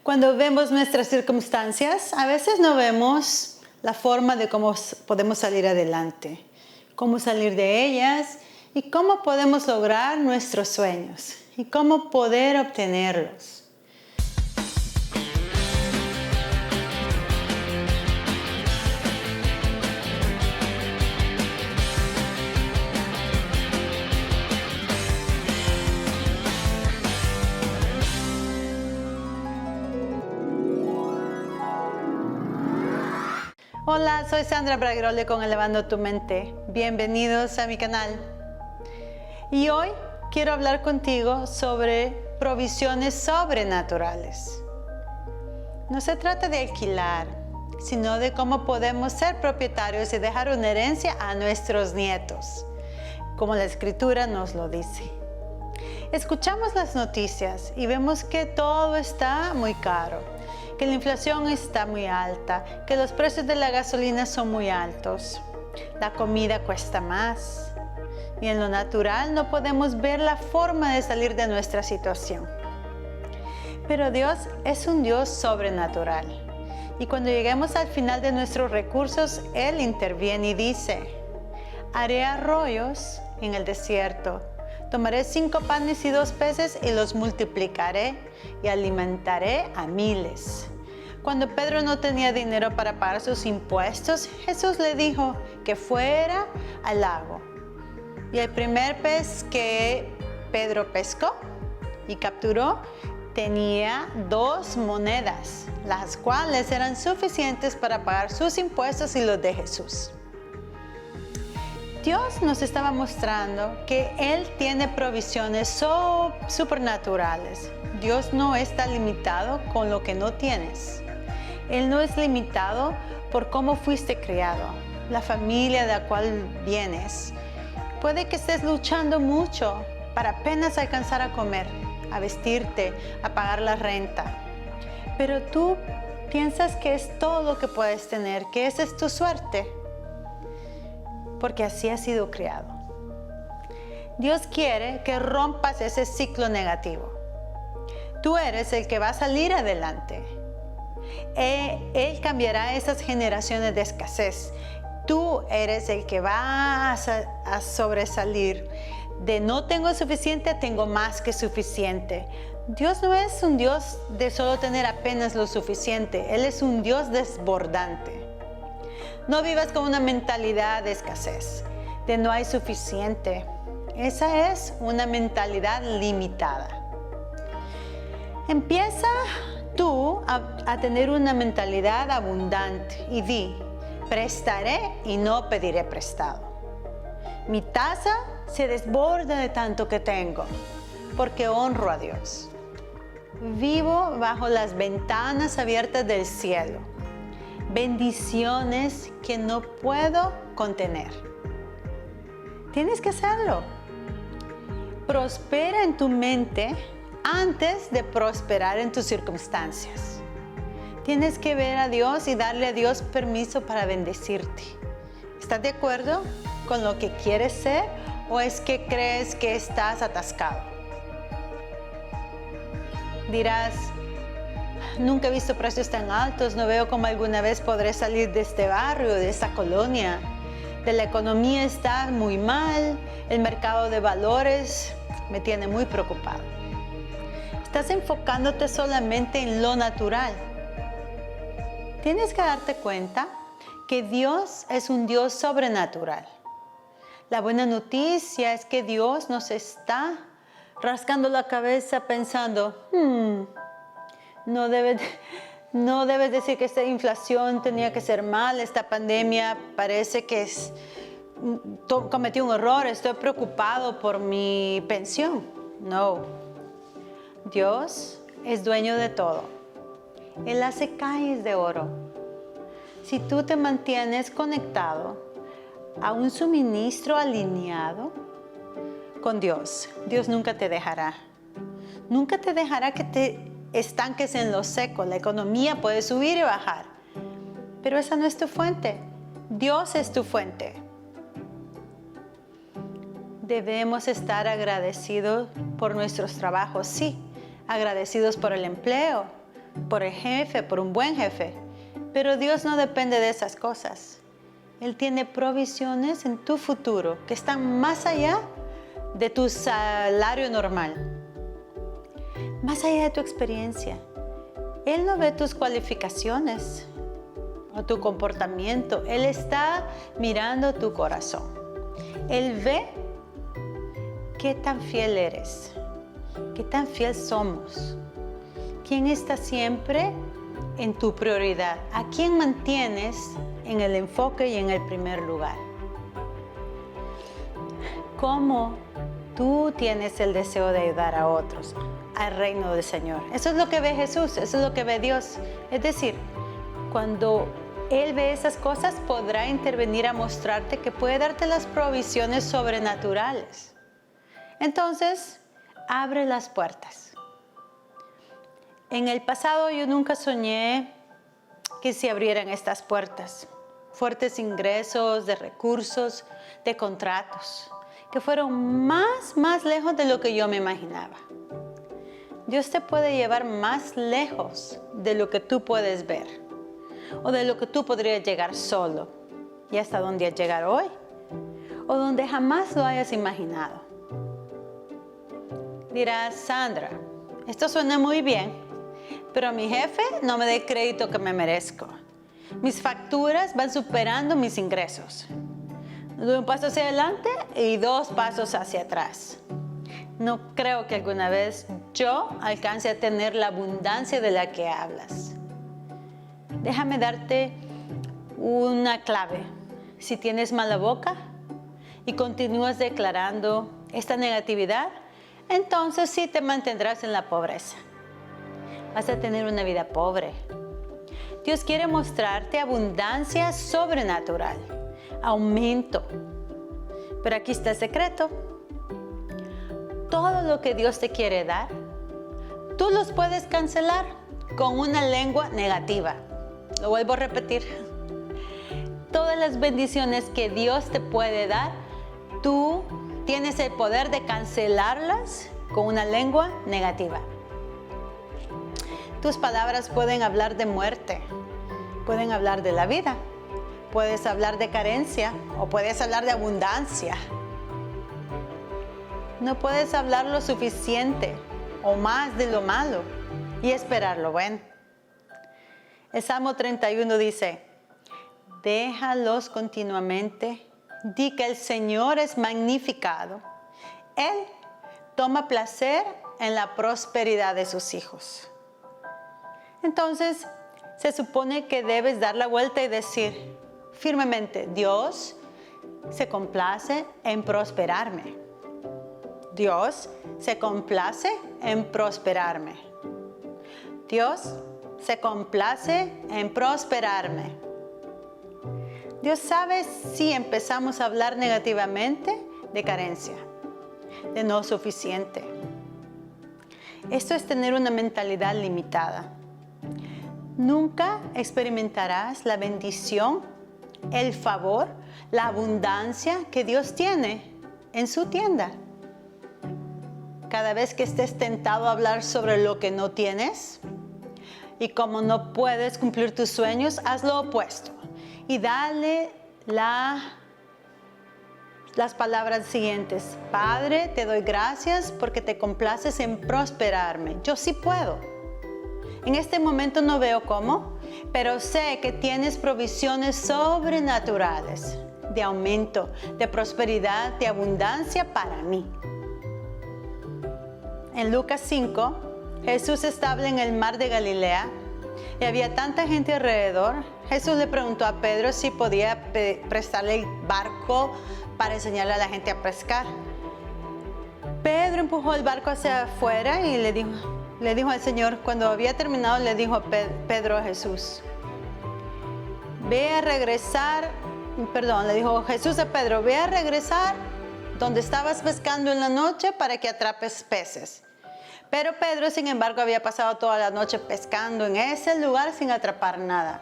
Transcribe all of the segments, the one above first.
Cuando vemos nuestras circunstancias, a veces no vemos la forma de cómo podemos salir adelante, cómo salir de ellas y cómo podemos lograr nuestros sueños y cómo poder obtenerlos. Hola, soy Sandra Bragrole con Elevando tu Mente. Bienvenidos a mi canal. Y hoy quiero hablar contigo sobre provisiones sobrenaturales. No se trata de alquilar, sino de cómo podemos ser propietarios y dejar una herencia a nuestros nietos, como la Escritura nos lo dice. Escuchamos las noticias y vemos que todo está muy caro, que la inflación está muy alta, que los precios de la gasolina son muy altos, la comida cuesta más y en lo natural no podemos ver la forma de salir de nuestra situación. Pero Dios es un Dios sobrenatural y cuando lleguemos al final de nuestros recursos, Él interviene y dice: haré arroyos en el desierto. Tomaré 5 panes y 2 peces y los multiplicaré y alimentaré a miles. Cuando Pedro no tenía dinero para pagar sus impuestos, Jesús le dijo que fuera al lago. Y el primer pez que Pedro pescó y capturó tenía 2 monedas, las cuales eran suficientes para pagar sus impuestos y los de Jesús. Dios nos estaba mostrando que Él tiene provisiones supernaturales. Dios no está limitado con lo que no tienes. Él no es limitado por cómo fuiste criado, la familia de la cual vienes. Puede que estés luchando mucho para apenas alcanzar a comer, a vestirte, a pagar la renta. Pero tú piensas que es todo lo que puedes tener, que esa es tu suerte, porque así has sido criado. Dios quiere que rompas ese ciclo negativo. Tú eres el que va a salir adelante. Él cambiará esas generaciones de escasez. Tú eres el que va a sobresalir. De no tengo suficiente, tengo más que suficiente. Dios no es un Dios de solo tener apenas lo suficiente. Él es un Dios desbordante. No vivas con una mentalidad de escasez, de no hay suficiente. Esa es una mentalidad limitada. Empieza tú a tener una mentalidad abundante y di: prestaré y no pediré prestado. Mi taza se desborda de tanto que tengo, porque honro a Dios. Vivo bajo las ventanas abiertas del cielo. Bendiciones que no puedo contener. Tienes que hacerlo. Prospera en tu mente antes de prosperar en tus circunstancias. Tienes que ver a Dios y darle a Dios permiso para bendecirte. ¿Estás de acuerdo con lo que quieres ser o es que crees que estás atascado? Dirás: nunca he visto precios tan altos, no veo cómo alguna vez podré salir de este barrio, de esta colonia. La economía está muy mal, el mercado de valores me tiene muy preocupado. Estás enfocándote solamente en lo natural. Tienes que darte cuenta que Dios es un Dios sobrenatural. La buena noticia es que Dios nos está rascando la cabeza pensando: no debes decir que esta inflación tenía que ser mal, esta pandemia parece que cometí un error, estoy preocupado por mi pensión. No. Dios es dueño de todo. Él hace calles de oro. Si tú te mantienes conectado a un suministro alineado con Dios, Dios nunca te dejará. Nunca te dejará que te estanques en lo seco. La economía puede subir y bajar, pero esa no es tu fuente. Dios es tu fuente. Debemos estar agradecidos por nuestros trabajos, sí, agradecidos por el empleo, por el jefe, por un buen jefe. Pero Dios no depende de esas cosas. Él tiene provisiones en tu futuro que están más allá de tu salario normal, más allá de tu experiencia. Él no ve tus cualificaciones o tu comportamiento. Él está mirando tu corazón. Él ve qué tan fiel eres, qué tan fiel somos, quién está siempre en tu prioridad, a quién mantienes en el enfoque y en el primer lugar. Cómo tú tienes el deseo de ayudar a otros al reino del Señor. Eso es lo que ve Jesús, eso es lo que ve Dios. Es decir, cuando Él ve esas cosas, podrá intervenir a mostrarte que puede darte las provisiones sobrenaturales. Entonces, abre las puertas. En el pasado yo nunca soñé que se abrieran estas puertas. Fuertes ingresos de recursos, de contratos, que fueron más lejos de lo que yo me imaginaba. Dios te puede llevar más lejos de lo que tú puedes ver o de lo que tú podrías llegar solo y hasta donde llegar hoy o donde jamás lo hayas imaginado. Dirás, Sandra, esto suena muy bien, pero mi jefe no me da el crédito que me merezco. Mis facturas van superando mis ingresos. Doy un paso hacia adelante y 2 pasos hacia atrás. No creo que alguna vez yo alcance a tener la abundancia de la que hablas. Déjame darte una clave. Si tienes mala boca y continúas declarando esta negatividad, entonces sí te mantendrás en la pobreza. Vas a tener una vida pobre. Dios quiere mostrarte abundancia sobrenatural, aumento. Pero aquí está el secreto. Todo lo que Dios te quiere dar, tú los puedes cancelar con una lengua negativa. Lo vuelvo a repetir. Todas las bendiciones que Dios te puede dar, tú tienes el poder de cancelarlas con una lengua negativa. Tus palabras pueden hablar de muerte, pueden hablar de la vida, puedes hablar de carencia o puedes hablar de abundancia. No puedes hablar lo suficiente o más de lo malo y esperar lo bueno. El Salmo 31 dice, déjalos continuamente, di que el Señor es magnificado. Él toma placer en la prosperidad de sus hijos. Entonces, se supone que debes dar la vuelta y decir firmemente, Dios se complace en prosperarme. Dios se complace en prosperarme. Dios se complace en prosperarme. Dios sabe si empezamos a hablar negativamente de carencia, de no suficiente. Esto es tener una mentalidad limitada. Nunca experimentarás la bendición, el favor, la abundancia que Dios tiene en su tienda. Cada vez que estés tentado a hablar sobre lo que no tienes y como no puedes cumplir tus sueños, haz lo opuesto y dale las palabras siguientes. Padre, te doy gracias porque te complaces en prosperarme. Yo sí puedo. En este momento no veo cómo, pero sé que tienes provisiones sobrenaturales de aumento, de prosperidad, de abundancia para mí. En Lucas 5, Jesús estaba en el mar de Galilea y había tanta gente alrededor. Jesús le preguntó a Pedro si podía prestarle el barco para enseñarle a la gente a pescar. Pedro empujó el barco hacia afuera y le dijo al Señor, cuando había terminado, le dijo a Pedro a Jesús, le dijo Jesús a Pedro, ve a regresar donde estabas pescando en la noche para que atrapes peces. Pero Pedro, sin embargo, había pasado toda la noche pescando en ese lugar sin atrapar nada.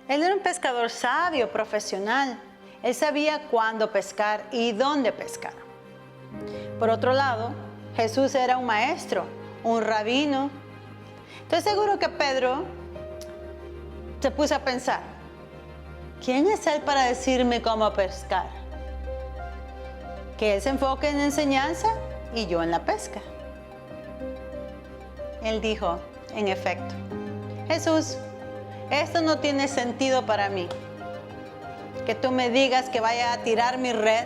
Él era un pescador sabio, profesional. Él sabía cuándo pescar y dónde pescar. Por otro lado, Jesús era un maestro, un rabino. Estoy seguro que Pedro se puso a pensar, ¿quién es él para decirme cómo pescar? Que él se enfoque en enseñanza y yo en la pesca. Él dijo, en efecto, Jesús, esto no tiene sentido para mí. Que tú me digas que vaya a tirar mi red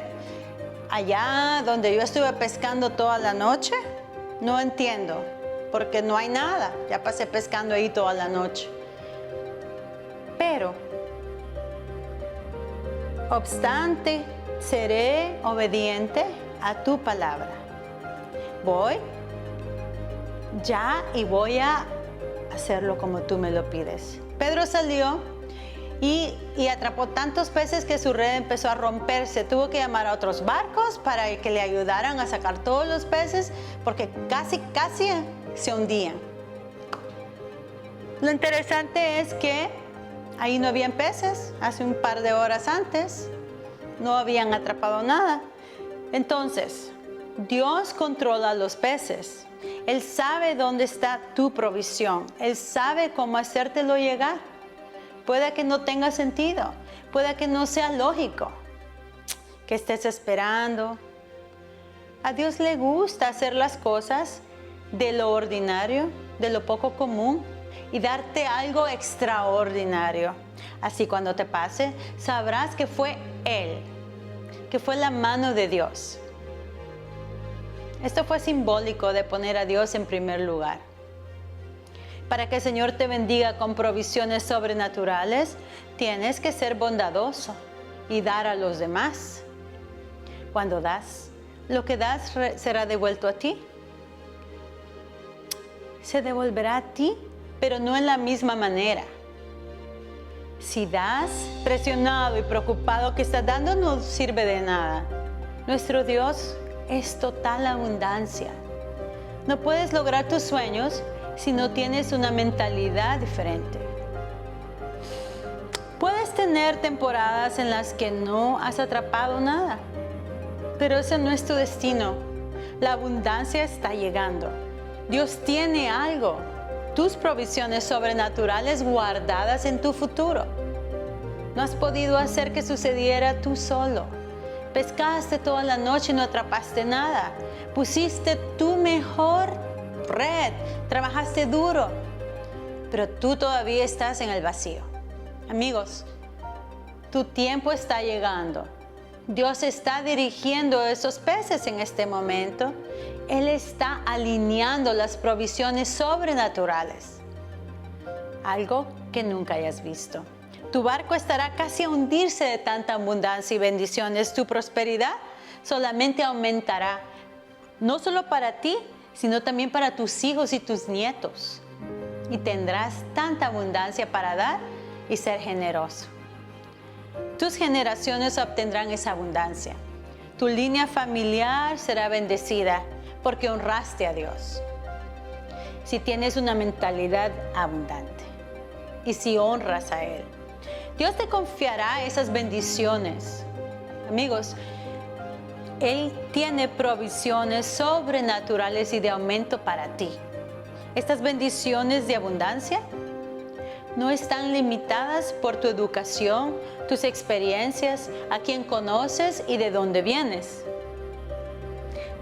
allá donde yo estuve pescando toda la noche. No entiendo, porque no hay nada. Ya pasé pescando ahí toda la noche. Pero, obstante, seré obediente a tu palabra. Voy ya y voy a hacerlo como tú me lo pides. Pedro salió y atrapó tantos peces que su red empezó a romperse. Tuvo que llamar a otros barcos para que le ayudaran a sacar todos los peces porque casi se hundían. Lo interesante es que ahí no habían peces. Hace un par de horas antes no habían atrapado nada. Entonces, Dios controla los peces. Él sabe dónde está tu provisión. Él sabe cómo hacértelo llegar. Puede que no tenga sentido. Puede que no sea lógico. Que estés esperando. A Dios le gusta hacer las cosas de lo ordinario, de lo poco común, y darte algo extraordinario. Así cuando te pase, sabrás que fue Él, que fue la mano de Dios. Esto fue simbólico de poner a Dios en primer lugar. Para que el Señor te bendiga con provisiones sobrenaturales, tienes que ser bondadoso y dar a los demás. Cuando das, lo que das será devuelto a ti. Se devolverá a ti, pero no en la misma manera. Si das presionado y preocupado, que estás dando no sirve de nada. Nuestro Dios es total abundancia. No puedes lograr tus sueños si no tienes una mentalidad diferente. Puedes tener temporadas en las que no has atrapado nada, pero ese no es tu destino. La abundancia está llegando. Dios tiene algo, tus provisiones sobrenaturales guardadas en tu futuro. No has podido hacer que sucediera tú solo. Pescaste toda la noche y no atrapaste nada. Pusiste tu mejor red, trabajaste duro, pero tú todavía estás en el vacío. Amigos, tu tiempo está llegando. Dios está dirigiendo esos peces en este momento. Él está alineando las provisiones sobrenaturales. Algo que nunca hayas visto. Tu barco estará casi a hundirse de tanta abundancia y bendiciones. Tu prosperidad solamente aumentará, no solo para ti, sino también para tus hijos y tus nietos. Y tendrás tanta abundancia para dar y ser generoso. Tus generaciones obtendrán esa abundancia. Tu línea familiar será bendecida porque honraste a Dios. Si tienes una mentalidad abundante y si honras a Él, Dios te confiará esas bendiciones. Amigos, Él tiene provisiones sobrenaturales y de aumento para ti. Estas bendiciones de abundancia no están limitadas por tu educación, tus experiencias, a quién conoces y de dónde vienes.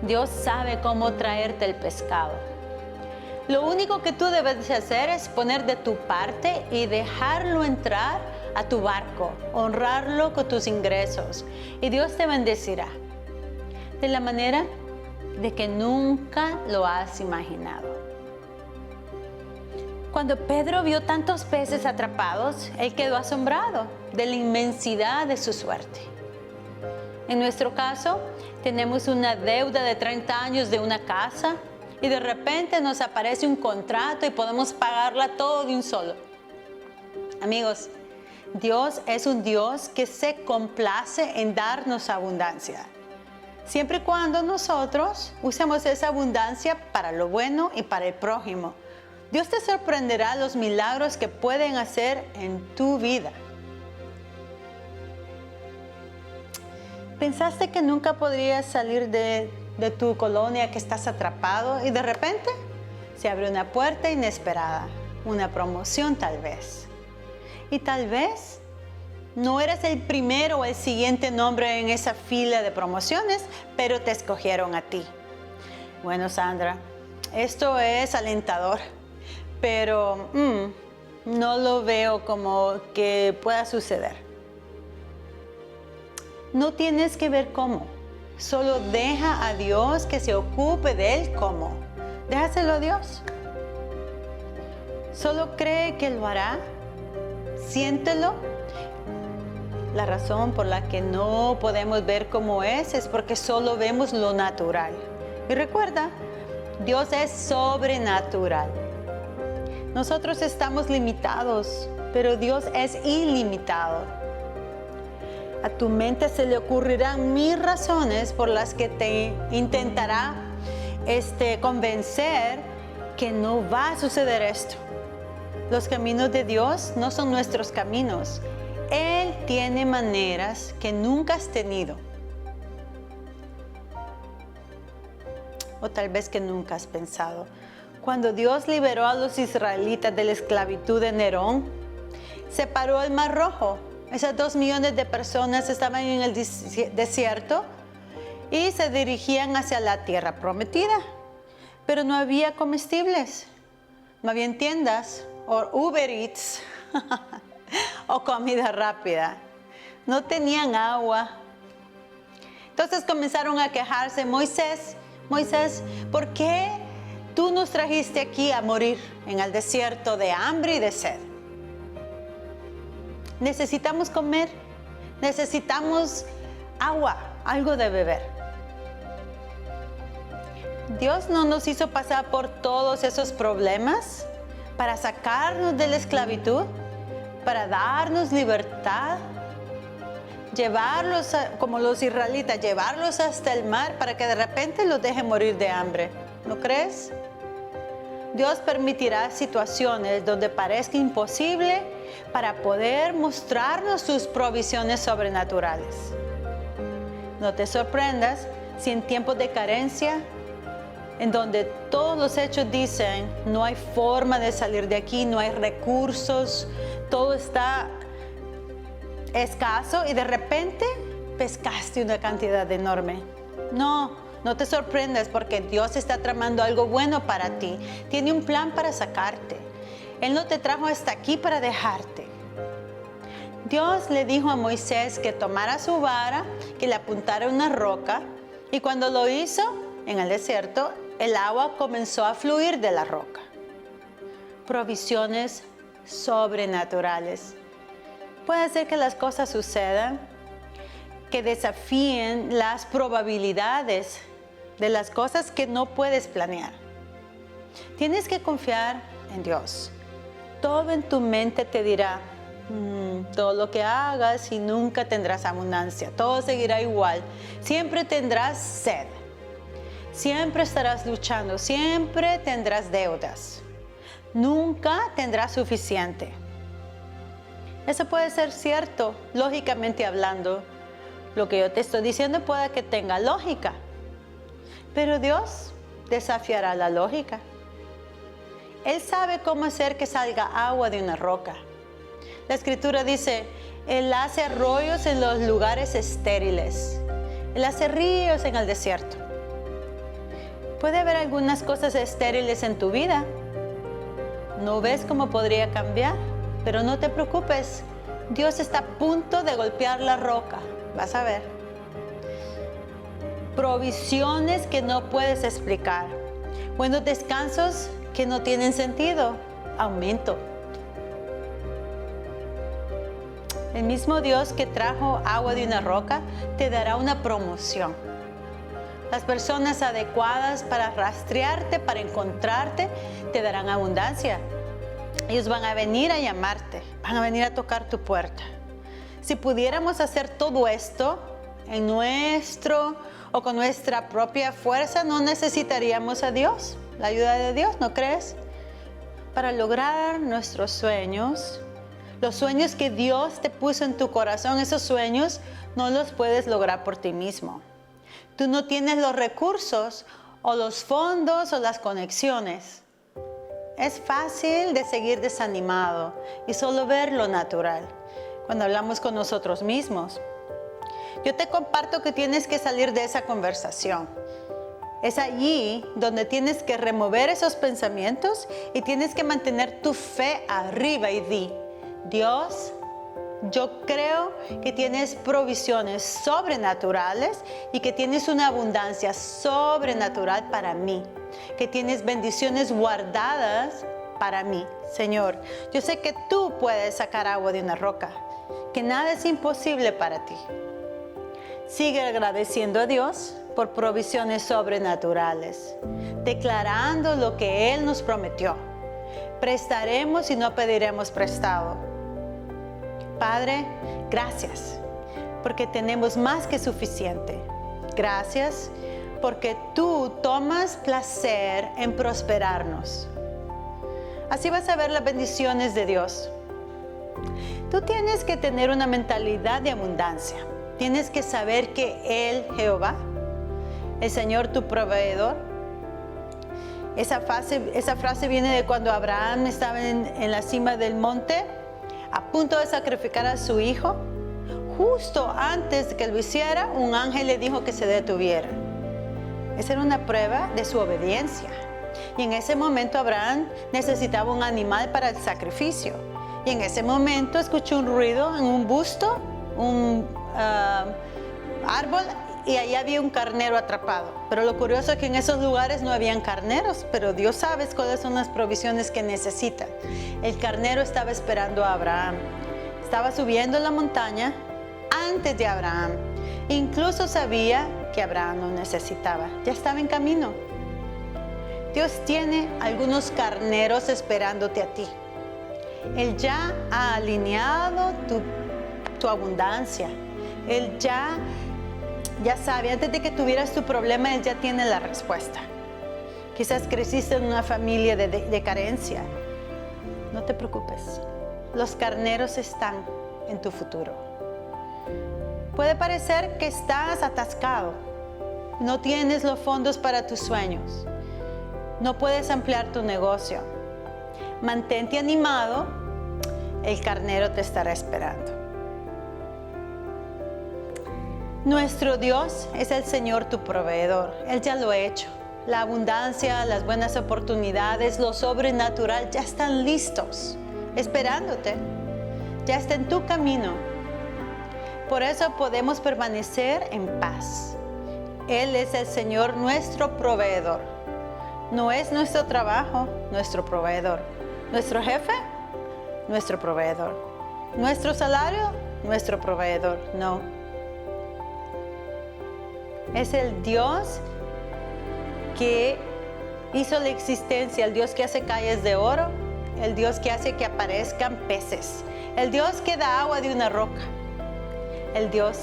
Dios sabe cómo traerte el pescado. Lo único que tú debes hacer es poner de tu parte y dejarlo entrar a tu barco, honrarlo con tus ingresos, y Dios te bendecirá de la manera de que nunca lo has imaginado. Cuando Pedro vio tantos peces atrapados, él quedó asombrado de la inmensidad de su suerte. En nuestro caso, tenemos una deuda de 30 años de una casa y de repente nos aparece un contrato y podemos pagarla todo de un solo. Amigos, Dios es un Dios que se complace en darnos abundancia, siempre y cuando nosotros usemos esa abundancia para lo bueno y para el prójimo. Dios te sorprenderá los milagros que pueden hacer en tu vida. ¿Pensaste que nunca podrías salir de tu colonia, que estás atrapado, y de repente Se abre una puerta inesperada, una promoción tal vez. Y tal vez no eres el primero o el siguiente nombre en esa fila de promociones, pero te escogieron a ti. Bueno, Sandra, esto es alentador, pero no lo veo como que pueda suceder. No tienes que ver cómo, solo deja a Dios que se ocupe del cómo. Déjaselo a Dios. Solo cree que lo hará, siéntelo. La razón por la que no podemos ver cómo es porque solo vemos lo natural. Y recuerda, Dios es sobrenatural. Nosotros estamos limitados, pero Dios es ilimitado. A tu mente se le ocurrirán 1000 razones por las que te intentará convencer que no va a suceder esto. Los caminos de Dios no son nuestros caminos. Él tiene maneras que nunca has tenido. O tal vez que nunca has pensado. Cuando Dios liberó a los israelitas de la esclavitud de Nerón, separó el Mar Rojo. Esas 2 millones de personas estaban en el desierto y se dirigían hacia la tierra prometida. Pero no había comestibles, no había tiendas o Uber Eats o comida rápida. No tenían agua. Entonces comenzaron a quejarse. Moisés, ¿por qué tú nos trajiste aquí a morir en el desierto de hambre y de sed? Necesitamos comer, necesitamos agua, algo de beber. Dios no nos hizo pasar por todos esos problemas para sacarnos de la esclavitud, para darnos libertad, llevarlos, como los israelitas, llevarlos hasta el mar para que de repente los deje morir de hambre. ¿No crees? Dios permitirá situaciones donde parezca imposible para poder mostrarnos sus provisiones sobrenaturales. No te sorprendas si en tiempos de carencia, en donde todos los hechos dicen no hay forma de salir de aquí, no hay recursos, todo está escaso y de repente pescaste una cantidad enorme. No te sorprendas porque Dios está tramando algo bueno para ti. Tiene un plan para sacarte. Él no te trajo hasta aquí para dejarte. Dios le dijo a Moisés que tomara su vara, que le apuntara a una roca, y cuando lo hizo en el desierto, el agua comenzó a fluir de la roca. Provisiones sobrenaturales. Puede ser que las cosas sucedan, que desafíen las probabilidades de las cosas que no puedes planear. Tienes que confiar en Dios. Todo en tu mente te dirá, todo lo que hagas y nunca tendrás abundancia. Todo seguirá igual. Siempre tendrás sed. Siempre estarás luchando. Siempre tendrás deudas. Nunca tendrás suficiente. Eso puede ser cierto, lógicamente hablando. Lo que yo te estoy diciendo puede que tenga lógica. Pero Dios desafiará la lógica. Él sabe cómo hacer que salga agua de una roca. La Escritura dice, Él hace arroyos en los lugares estériles. Él hace ríos en el desierto. Puede haber algunas cosas estériles en tu vida. No ves cómo podría cambiar, pero no te preocupes. Dios está a punto de golpear la roca. Vas a ver. Provisiones que no puedes explicar. Buenos descansos que no tienen sentido. Aumento. El mismo Dios que trajo agua de una roca te dará una promoción. Las personas adecuadas para rastrearte, para encontrarte, te darán abundancia. Ellos van a venir a llamarte, van a venir a tocar tu puerta. Si pudiéramos hacer todo esto en nuestro o con nuestra propia fuerza, no necesitaríamos a Dios, la ayuda de Dios, ¿no crees? Para lograr nuestros sueños, los sueños que Dios te puso en tu corazón, esos sueños no los puedes lograr por ti mismo. Tú no tienes los recursos o los fondos o las conexiones. Es fácil de seguir desanimado y solo ver lo natural cuando hablamos con nosotros mismos. Yo te comparto que tienes que salir de esa conversación. Es allí donde tienes que remover esos pensamientos y tienes que mantener tu fe arriba y di: Dios, yo creo que tienes provisiones sobrenaturales y que tienes una abundancia sobrenatural para mí, que tienes bendiciones guardadas para mí. Señor, yo sé que tú puedes sacar agua de una roca, que nada es imposible para ti. Sigue agradeciendo a Dios por provisiones sobrenaturales, declarando lo que Él nos prometió. Prestaremos y no pediremos prestado. Padre, gracias, porque tenemos más que suficiente. Gracias, porque tú tomas placer en prosperarnos. Así vas a ver las bendiciones de Dios. Tú tienes que tener una mentalidad de abundancia. Tienes que saber que Él, Jehová, el Señor tu proveedor. Esa frase viene de cuando Abraham estaba en la cima del monte, a punto de sacrificar a su hijo. Justo antes de que lo hiciera, un ángel le dijo que se detuviera. Esa era una prueba de su obediencia. Y en ese momento Abraham necesitaba un animal para el sacrificio. Y en ese momento escuchó un ruido en un busto, un árbol, y ahí había un carnero atrapado. Pero lo curioso es que en esos lugares no habían carneros, pero Dios sabe cuáles son las provisiones que necesita. El carnero estaba esperando a Abraham. Estaba subiendo la montaña antes de Abraham. Incluso sabía que Abraham lo necesitaba. Ya estaba en camino. Dios tiene algunos carneros esperándote a ti. Él ya ha alineado tu abundancia. Él ya sabe, antes de que tuvieras tu problema, Él ya tiene la respuesta. Quizás creciste en una familia de carencia. No te preocupes. Los carneros están en tu futuro. Puede parecer que estás atascado. No tienes los fondos para tus sueños. No puedes ampliar tu negocio. Mantente animado. El carnero te estará esperando. Nuestro Dios es el Señor tu proveedor. Él ya lo ha hecho. La abundancia, las buenas oportunidades, lo sobrenatural ya están listos, esperándote. Ya está en tu camino. Por eso podemos permanecer en paz. Él es el Señor, nuestro proveedor. No es nuestro trabajo, nuestro proveedor. Nuestro jefe, nuestro proveedor. Nuestro salario, nuestro proveedor. No. Es el Dios que hizo la existencia, el Dios que hace calles de oro, el Dios que hace que aparezcan peces, el Dios que da agua de una roca, el Dios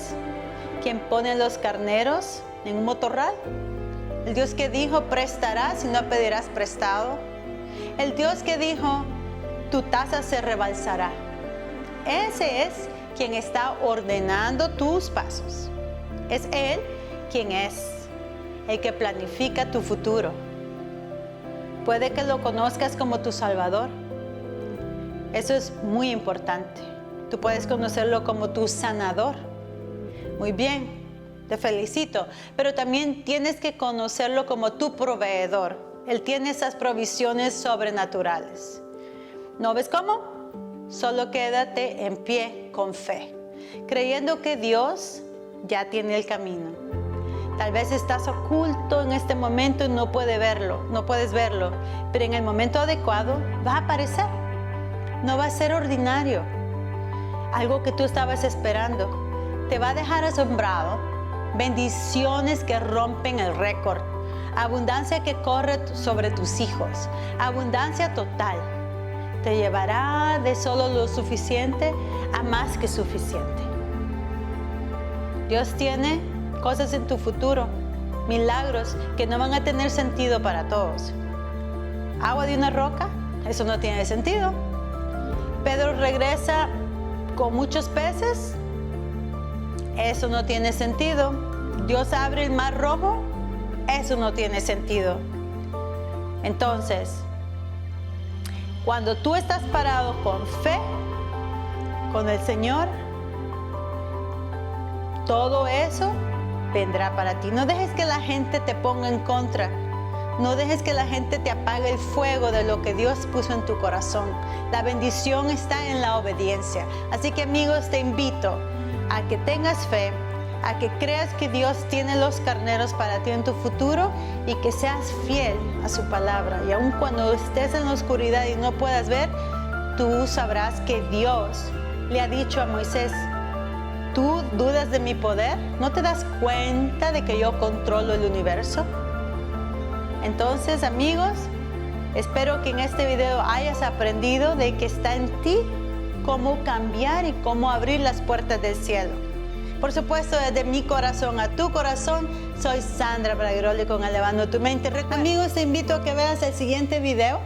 quien pone los carneros en un motorral, el Dios que dijo prestarás y no pedirás prestado, el Dios que dijo tu taza se rebalsará. Ese es quien está ordenando tus pasos. Es Él quien es el que planifica tu futuro. Puede que lo conozcas como tu Salvador. Eso es muy importante. Tú puedes conocerlo como tu sanador. Muy bien, te felicito. Pero también tienes que conocerlo como tu proveedor. Él tiene esas provisiones sobrenaturales. ¿No ves cómo? Solo quédate en pie con fe, creyendo que Dios ya tiene el camino. Tal vez estás oculto en este momento y no puedes verlo, pero en el momento adecuado va a aparecer. No va a ser ordinario, algo que tú estabas esperando. Te va a dejar asombrado. Bendiciones que rompen el récord, abundancia que corre sobre tus hijos, abundancia total. Te llevará de solo lo suficiente a más que suficiente. Dios tiene cosas en tu futuro, milagros que no van a tener sentido para todos. Agua de una roca, eso no tiene sentido. Pedro regresa con muchos peces, eso no tiene sentido. Dios abre el mar rojo, eso no tiene sentido. Entonces, Cuando tú estás parado con fe, con el Señor, todo eso vendrá para ti. No dejes que la gente te ponga en contra. No dejes que la gente te apague el fuego de lo que Dios puso en tu corazón. La bendición está en la obediencia. Así que, amigos, te invito a que tengas fe, a que creas que Dios tiene los carneros para ti en tu futuro y que seas fiel a su palabra. Y aun cuando estés en la oscuridad y no puedas ver, tú sabrás que Dios le ha dicho a Moisés: ¿tú dudas de mi poder? ¿No te das cuenta de que yo controlo el universo? Entonces, amigos, espero que en este video hayas aprendido de que está en ti cómo cambiar y cómo abrir las puertas del cielo. Por supuesto, desde mi corazón a tu corazón, soy Sandra Braguiroli con Elevando tu Mente. Amigos, te invito a que veas el siguiente video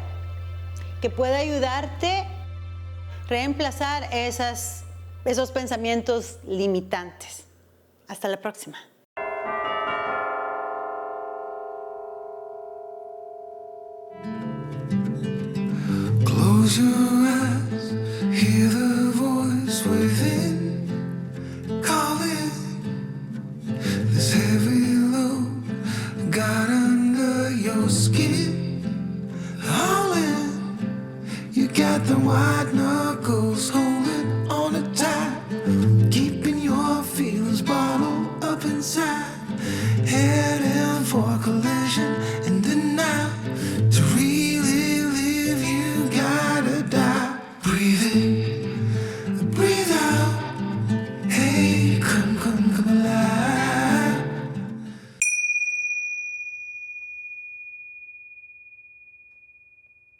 que puede ayudarte a reemplazar esos pensamientos limitantes. Hasta la próxima. Close your eyes, hear the voice within calling. This heavy load got under your skin. All in, you got the white noise.